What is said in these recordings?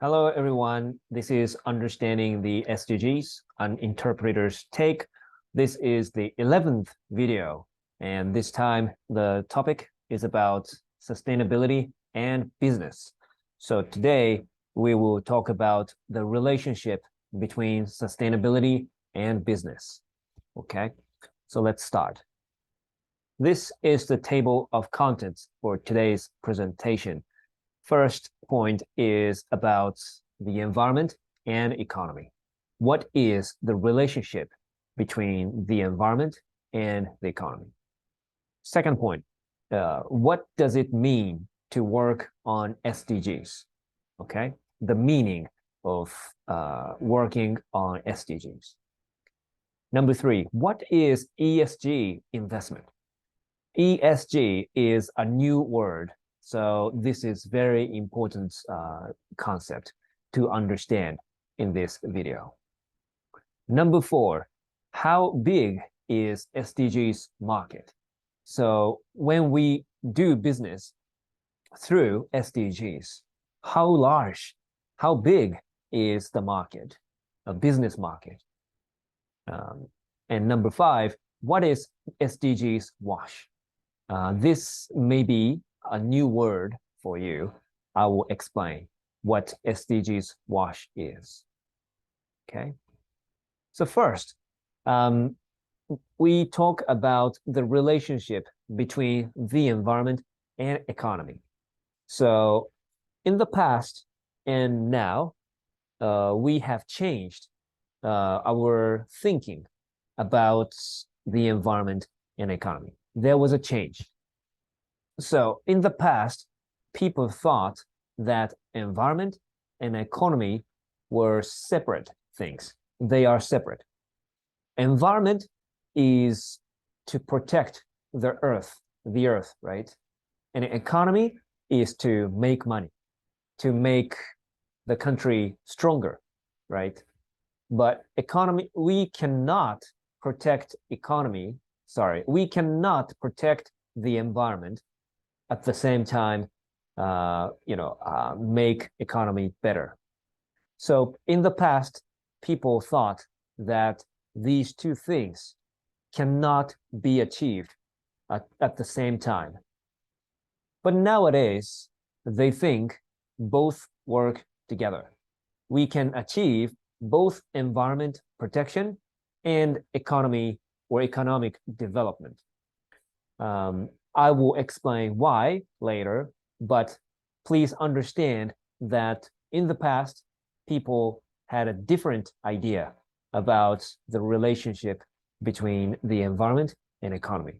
Hello, everyone. This is Understanding the SDGs, an interpreter's take. This is the 11th video, and this time the topic is about sustainability and business. So today we will talk about the relationship between sustainability and business. Okay, so let's start. This is the table of contents for today's presentation. First point is about the environment and economy. What is the relationship between the environment and the economy? Second point, what does it mean to work on SDGs? Okay, the meaning of working on SDGs. Number three, what is ESG investment? ESG is a new word, so this is very important concept to understand in this video. Number four, how big is SDGs market? So when we do business through SDGs, how large, how big is the market, a business market? And number five, what is SDGs wash? This may be a new word for you. I will explain what SDGs wash is. Okay. So first, we talk about the relationship between the environment and economy. So in the past and now, we have changed our thinking about the environment and economy. There was a change. So in the past, people thought that environment and economy were separate things. They are separate. Environment is to protect the earth, right? And economy is to make money, to make the country stronger, right? But economy, we cannot protect economy, we cannot protect the environment at the same time, make economy better. So in the past, people thought that these two things cannot be achieved at the same time. But nowadays, they think both work together. We can achieve both environment protection and economy or economic development. I will explain why later, but please understand that in the past, people had a different idea about the relationship between the environment and economy.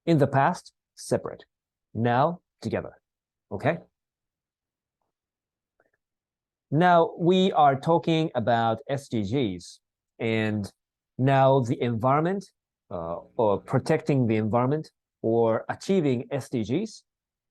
In the past, separate. Now, together. Okay? Now, we are talking about SDGs, and now the environment or protecting the environment or achieving SDGs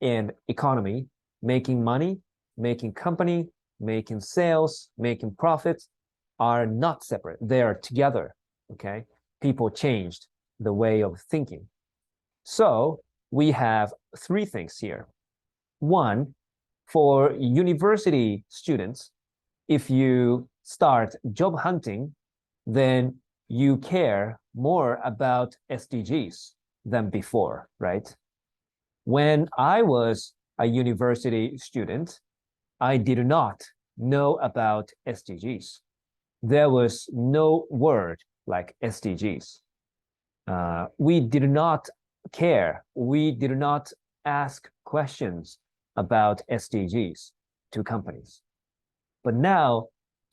and economy, making money, making company, making sales, making profits are not separate. They are together, okay? People changed the way of thinking. So we have three things here. One, for university students, if you start job hunting, then you care more about SDGs than before, right? When I was a university student, I did not know about SDGs. There was no word like SDGs. We did not care. We did not ask questions about SDGs to companies. But now,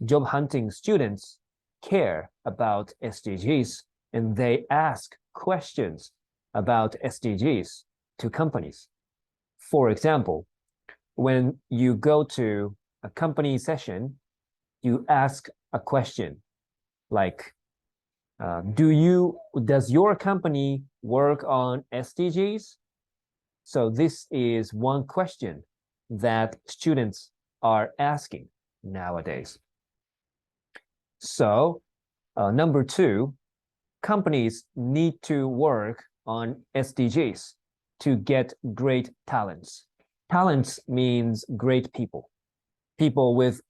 job hunting students care about SDGs and they ask questions about SDGs to companies. For example, when you go to a company session, you ask a question like, does your company work on SDGs? So this is one question that students are asking nowadays. So number two, companies need to work on SDGs to get great talents. Talents means great people, people with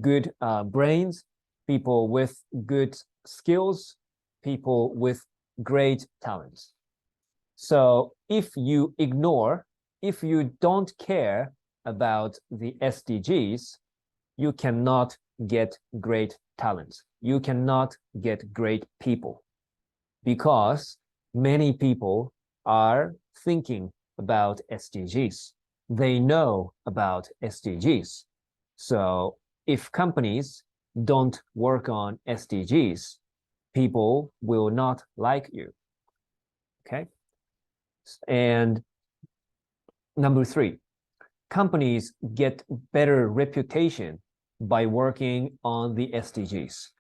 good brains, people with good skills, people with great talents. So if you ignore, if you don't care about the SDGs, you cannot get great talents. You cannot get great people because many people are thinking about SDGs. They know about SDGs. So if companies don't work on SDGs, people will not like you. Okay. And number 3, companies get better reputation by working on the SDGs.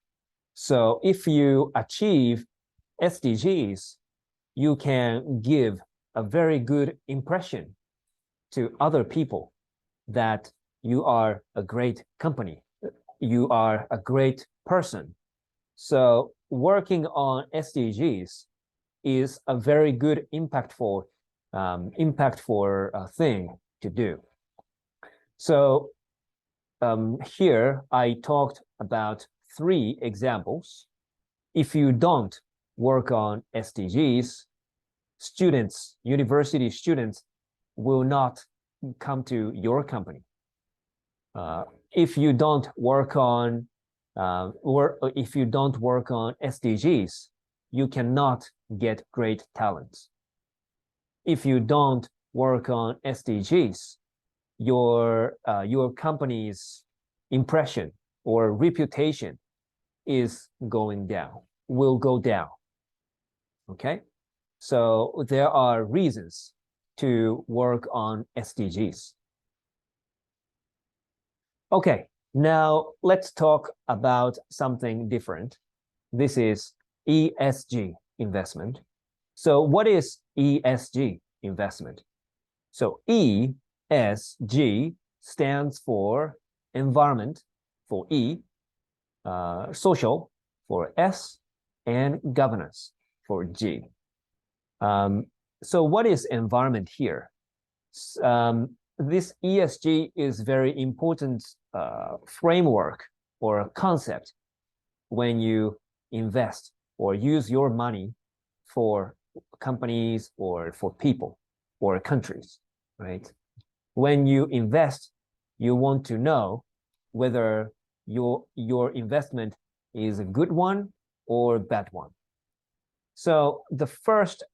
So if you achieve SDGs, you can give a very good impression to other people that you are a great company, you are a great person. So working on SDGs is a very good impactful thing to do. So here I talked about 3 examples. If you don't work on SDGs, students, university students will not come to your company. If you don't work on if you don't work on SDGs, you cannot get great talents. If you don't work on SDGs, your company's impression or reputation is going down, will go down. Okay, so there are reasons to work on SDGs. Okay, now let's talk about something different. This is ESG investment. So what is ESG investment? So ESG stands for environment for E, social for S, and governance for G. So what is environment here? This ESG is very important framework or concept when you invest or use your money for companies or for people or countries, right? When you invest, you want to know whether your investment is a good one or a bad one. So the first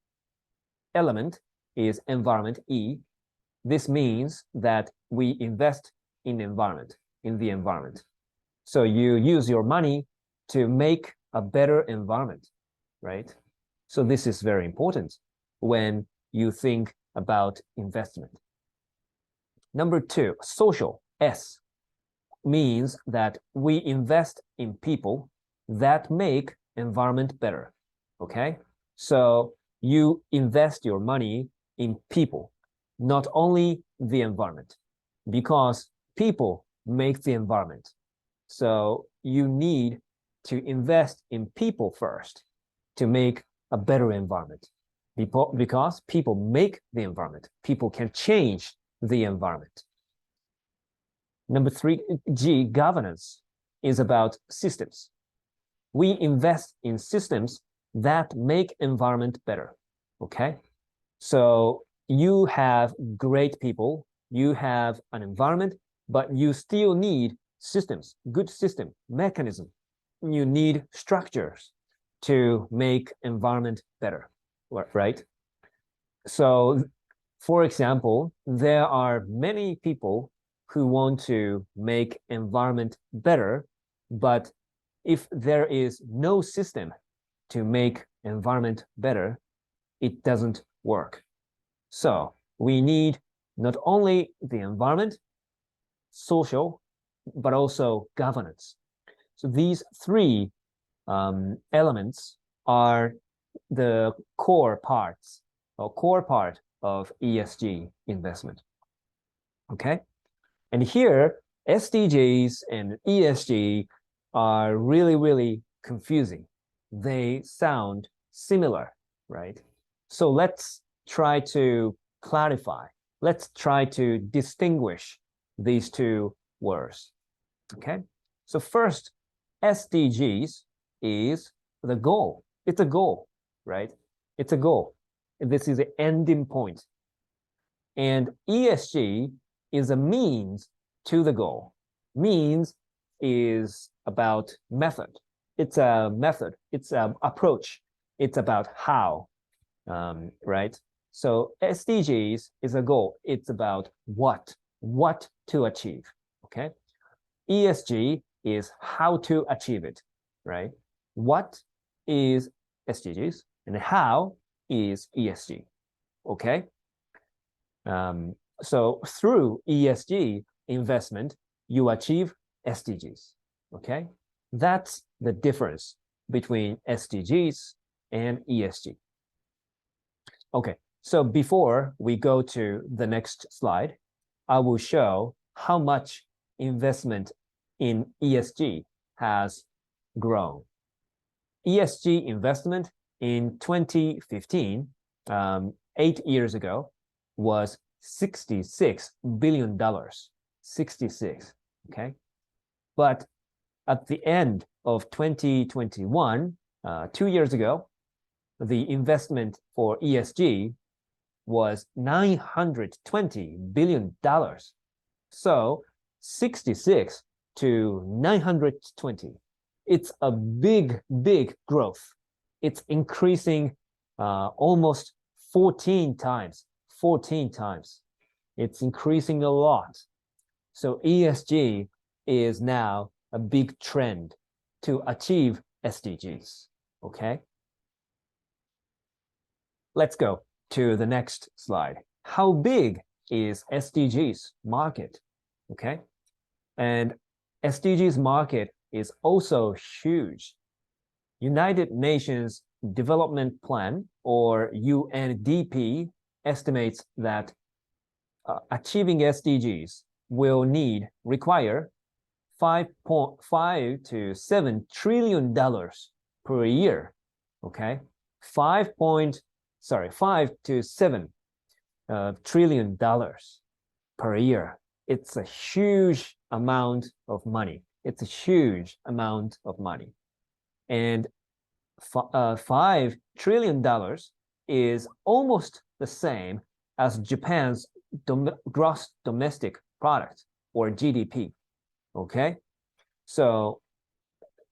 element is environment, E. This means that we invest in the environment. So you use your money to make a better environment, right? So this is very important when you think about investment. Number 2, social, S, means that we invest in people that make environment better, okay? So you invest your money in people, not only the environment, because people make the environment. So you need to invest in people first to make a better environment, because people make the environment. People can change the environment. Number 3, G, governance, is about systems. We invest in systems that make environment better, okay? So you have great people, you have an environment, but you still need systems, good system, mechanism. You need structures to make environment better, right? So, for example, there are many people who want to make environment better, but if there is no system to make environment better, it doesn't work. So we need not only the environment, social, but also governance. So these 3 elements are the core parts or core part of ESG investment. Okay, and here SDGs and ESG are really confusing. They sound similar, right? So let's try to clarify. Let's try to distinguish these 2 words. Okay, So first, SDGs is the goal. It's a goal, right? It's a goal. This is the ending point. And ESG is a means to the goal. Means is about method. It's a method. It's an approach. It's about how, right? So SDGs is a goal. It's about what to achieve, okay? ESG is how to achieve it, right? What is SDGs and how is ESG, okay? So through ESG investment, you achieve SDGs, okay? That's the difference between SDGs and ESG. Okay, so before we go to the next slide, I will show how much investment in ESG has grown. ESG investment in 2015, 8 years ago, was $66 billion. 66, okay? But at the end of 2021, 2 years ago, the investment for ESG was $920 billion. So 66 to 920. It's a big growth. It's increasing almost 14 times. 14 times. It's increasing a lot. So ESG is now a big trend to achieve SDGs, okay? Let's go to the next slide. How big is SDGs market, okay? And SDGs market is also huge. United Nations Development Plan, or UNDP, estimates that achieving SDGs will require $5.5 to $7 trillion per year, okay? 5 to 7 trillion dollars per year. It's a huge amount of money. It's a huge amount of money. And $5 trillion is almost the same as Japan's gross domestic product, or GDP, okay? So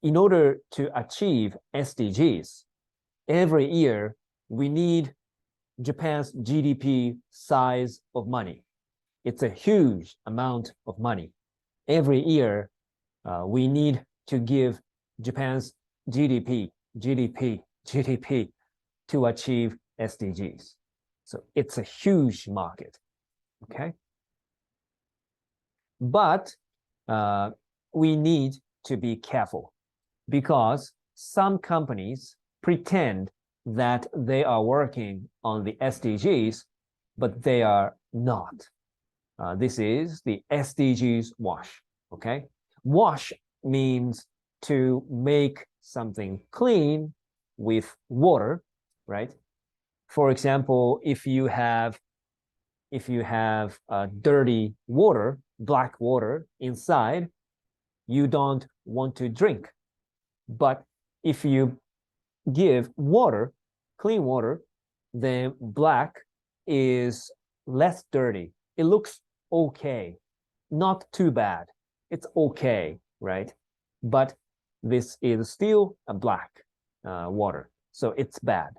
in order to achieve SDGs, every year we need Japan's GDP size of money. It's a huge amount of money. Every year, we need to give Japan's GDP to achieve SDGs. So it's a huge market, okay? But we need to be careful because some companies pretend that they are working on the SDGs, but they are not. This is the SDGs wash, okay? Wash means to make something clean with water, right? For example, if you have dirty water, black water inside, you don't want to drink. But if you give water, clean water, then black is less dirty. It looks okay, not too bad. It's okay, right? But this is still a black water, so it's bad.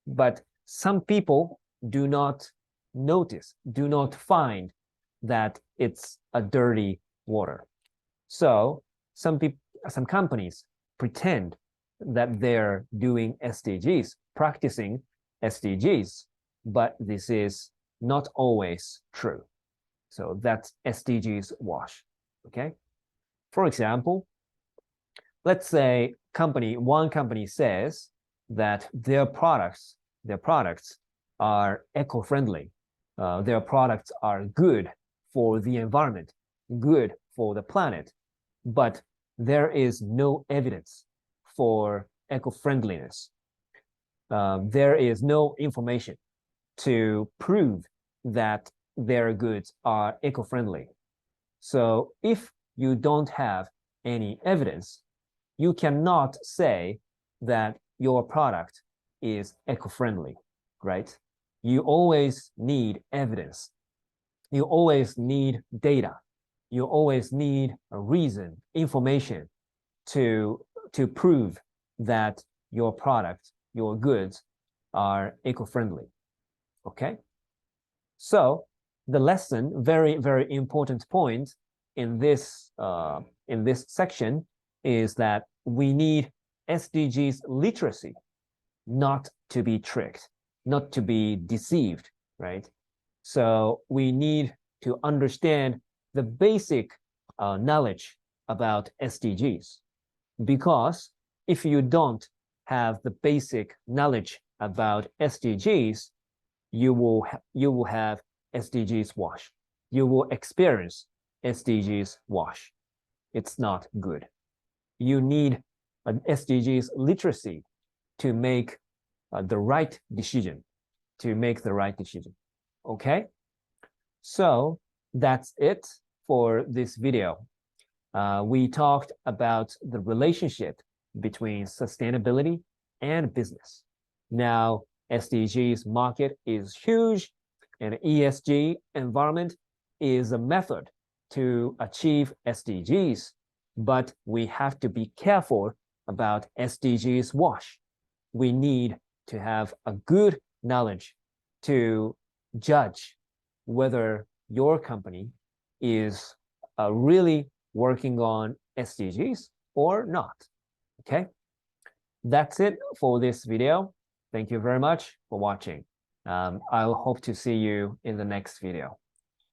But some people do not notice, do not find that it's a dirty water. So some companies pretend that they're doing SDGs, practicing SDGs, but this is not always true. So that's SDGs wash, okay? For example, let's say one company says that their products are eco-friendly. Their products are good for the environment, good for the planet, but there is no evidence for eco-friendliness. There is no information to prove that their goods are eco-friendly. So if you don't have any evidence, you cannot say that your product is eco-friendly, right? You always need evidence. You always need data. You always need a reason, information to prove that your product, your goods are eco-friendly. Okay? So the lesson, very, very important point in this section is that we need SDGs literacy, not to be tricked, not to be deceived, right? So we need to understand the basic knowledge about SDGs, because if you don't have the basic knowledge about SDGs, you will have SDGs wash. You will experience SDGs wash. It's not good. You need an SDGs literacy to make the right decision, Okay? So that's it for this video. We talked about the relationship between sustainability and business. Now, SDGs market is huge, and ESG environment is a method to achieve SDGs, but we have to be careful about SDGs wash. We need to have a good knowledge to judge whether your company is really working on SDGs or not. Okay, that's it for this video. Thank you very much for watching. I'll hope to see you in the next video.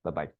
Bye-bye.